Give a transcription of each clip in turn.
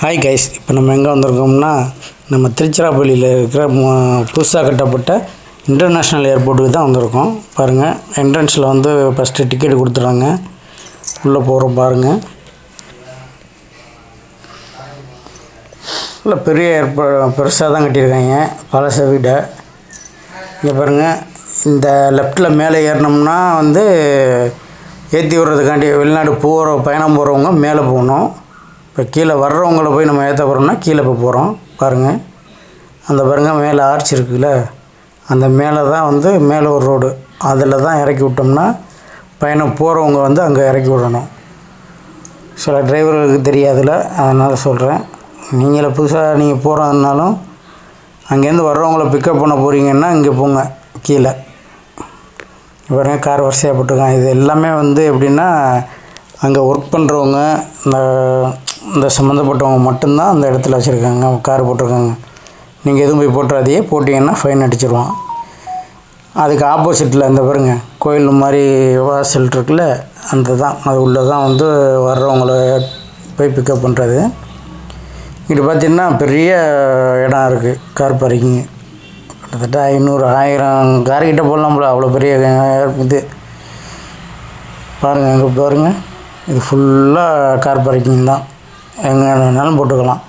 Hi guys, இப்போ நம்ம எங்கே வந்திருக்கோம்னா நம்ம திருச்சிராப்பள்ளியில் இருக்கிற புதுசாக கட்டப்பட்ட இன்டர்நேஷ்னல் ஏர்போர்ட்டுக்கு தான் வந்திருக்கோம். பாருங்கள், என்ட்ரன்ஸில் வந்து ஃபஸ்ட்டு டிக்கெட் கொடுத்துட்றாங்க. உள்ளே போகிறோம் பாருங்கள். இல்லை, பெரிய பெருசாக தான் கட்டியிருக்காங்க பழசை விட. இங்கே பாருங்கள், இந்த லெஃப்டில் மேலே ஏறினோம்னா வந்து ஏற்றி விடுறதுக்காண்டி வெளிநாடு பயணம் போகிறவங்க மேலே போகணும். இப்போ கீழே வர்றவங்கள போய் நம்ம ஏற்ற போகிறோம்னா கீழே இப்போ போகிறோம். பாருங்கள், அந்த பாருங்கள் மேலே ஆர்ச் இருக்குல்ல, அந்த மேலே தான் வந்து மேலே ஒரு ரோடு, அதில் தான் இறக்கி விட்டோம்னா பயணம் போகிறவங்க வந்து அங்கே இறக்கி விடணும். சில டிரைவர்களுக்கு தெரியாதுல்ல, அதனால் சொல்கிறேன். நீங்களே புதுசாக நீங்கள் போகிறதுனாலும் அங்கேருந்து வர்றவங்கள பிக்கப் பண்ண போகிறீங்கன்னா இங்கே போங்க கீழே. பாருங்கள், கார் வரிசையாக போட்டிருக்காங்க. இது எல்லாமே வந்து எப்படின்னா அங்கே ஒர்க் பண்ணுறவங்க இந்த சம்மந்தப்பட்டவங்க மட்டும்தான் அந்த இடத்துல வச்சுருக்காங்க, கார் போட்டிருக்காங்க. நீங்கள் எதுவும் போய் போட்டுறாதையே, போட்டிங்கன்னா ஃபைன் அடிச்சிடுவான். அதுக்கு ஆப்போசிட்டில் இந்த பாருங்க கோயில் மாதிரி வாசல் இருக்குல்ல, அந்த தான் அது உள்ளே தான் வந்து வர்றவங்கள போய் பிக்கப் பண்ணுறது. இங்கே பார்த்திங்கன்னா பெரிய இடம் இருக்குது, கார் பார்க்கிங்கு. கிட்டத்தட்ட 500-1000 கார்கிட்ட போடலாம்ல, அவ்வளோ பெரிய இது. பாருங்கள், அங்கே பாருங்கள், இது ஃபுல்லாக கார் பார்க்கிங் தான், எங்கே வேணாலும் போட்டுக்கலாம்.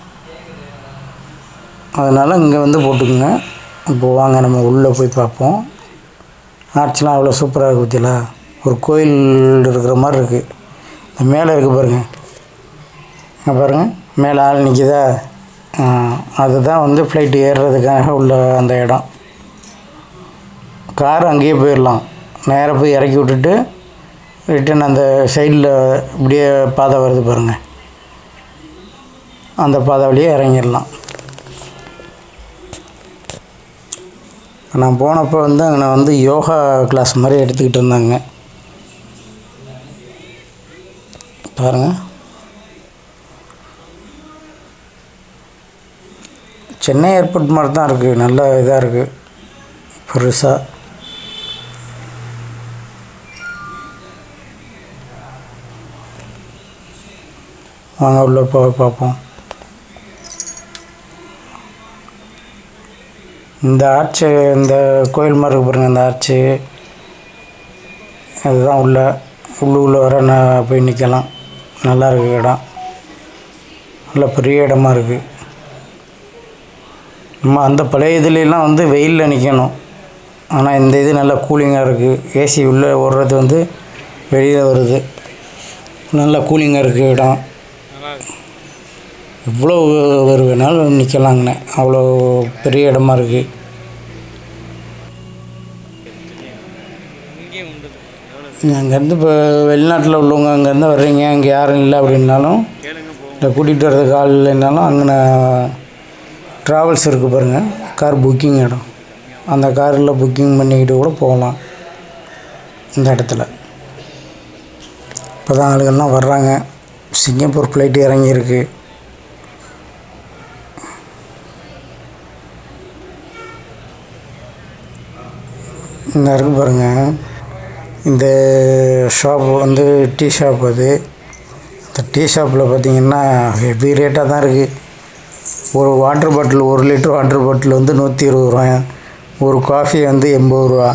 அதனால் இங்கே வந்து போட்டுக்குங்க. இப்போ வாங்க நம்ம உள்ளே போய் பார்ப்போம். ஆர்ச்லாம் அவ்வளோ சூப்பராக இருக்குது பற்றியில, ஒரு கோயில் இருக்கிற மாதிரி இருக்குது. இந்த மேலே இருக்குது பாருங்கள், இங்கே பாருங்கள் மேலே ஆள் நிற்கிதா, அதுதான் வந்து ஃப்ளைட்டு ஏறுறதுக்காக உள்ள அந்த இடம். கார் அங்கேயே போயிடலாம், நேராக போய் இறக்கி விட்டுட்டு ரிட்டன் அந்த சைடில் இப்படியே பாதை வருது பாருங்கள், அந்த பாதை வழியே இறங்கிடலாம். நான் போனப்போ வந்து அங்கே வந்து யோகா கிளாஸ் மாதிரி எடுத்துக்கிட்டு இருந்தாங்க. பாருங்கள், சென்னை ஏர்போர்ட் மாதிரி தான் இருக்குது, நல்ல இதாக இருக்குது பெருசாக. வாங்க உள்ள போய் பார்ப்போம். இந்த ஆர்ச்சு, இந்த கோயில் மாதிரி இருக்கு பாருங்கள், இந்த ஆர்ச்சு அதுதான் உள்ளே வர நான் போய் நிற்கலாம். நல்லா இருக்குது இடம், நல்ல பெரிய இடமா இருக்குது. நம்ம அந்த பழைய இதுலாம் வந்து வெயிலில் நிற்கணும், ஆனால் இந்த இது நல்லா கூலிங்காக இருக்குது. ஏசி உள்ளே ஓடுறது வந்து வெளியில் வருது, நல்லா கூலிங்காக இருக்குது இடம். எவ்வளோ பேர் வேணாலும் நிற்கலாங்கண்ணே, அவ்வளோ பெரிய இடமா இருக்குது. அங்கேருந்து இப்போ வெளிநாட்டில் உள்ளவங்க அங்கேருந்து வர்றீங்க, அங்கே யாரும் இல்லை அப்படின்னாலும், இல்லை கூட்டிகிட்டு வர்றதுக்கு ஆள் இல்லைன்னாலும், அங்கே ட்ராவல்ஸ் இருக்குது பாருங்கள், கார் புக்கிங் இடம். அந்த காரில் புக்கிங் பண்ணிக்கிட்டு கூட போகலாம். இந்த இடத்துல இப்போ தான் ஆளுகள்லாம் வர்றாங்க. சிங்கப்பூர் ஃப்ளைட்டு இறங்கியிருக்கு. இந்த இருக்குது பாருங்கள், இந்த ஷாப் வந்து டீ ஷாப். அது அந்த டீ ஷாப்பில் பார்த்திங்கன்னா ஹெவி ரேட்டாக தான் இருக்குது. ஒரு water bottle, 1 litre water bottle வந்து 120 ரூபாய், ஒரு காஃபி வந்து 80 ரூபா.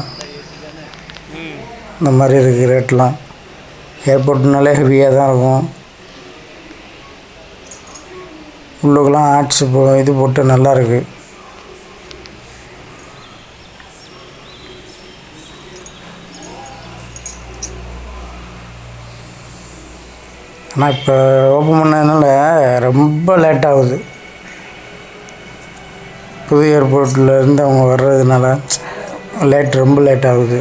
இந்த மாதிரி இருக்குது ரேட்லாம். ஏர்போர்ட்னாலே ஹெவியாக தான் இருக்கும். உள்ளுக்கெல்லாம் ஆர்ட்ஸ் இது போட்டு நல்லா இருக்குது. ஆனால் இப்போ ஓப்பன் பண்ணதுனால ரொம்ப லேட் ஆகுது. புது ஏர்போர்ட்டில் இருந்து அவங்க வர்றதுனால ரொம்ப லேட் ஆகுது.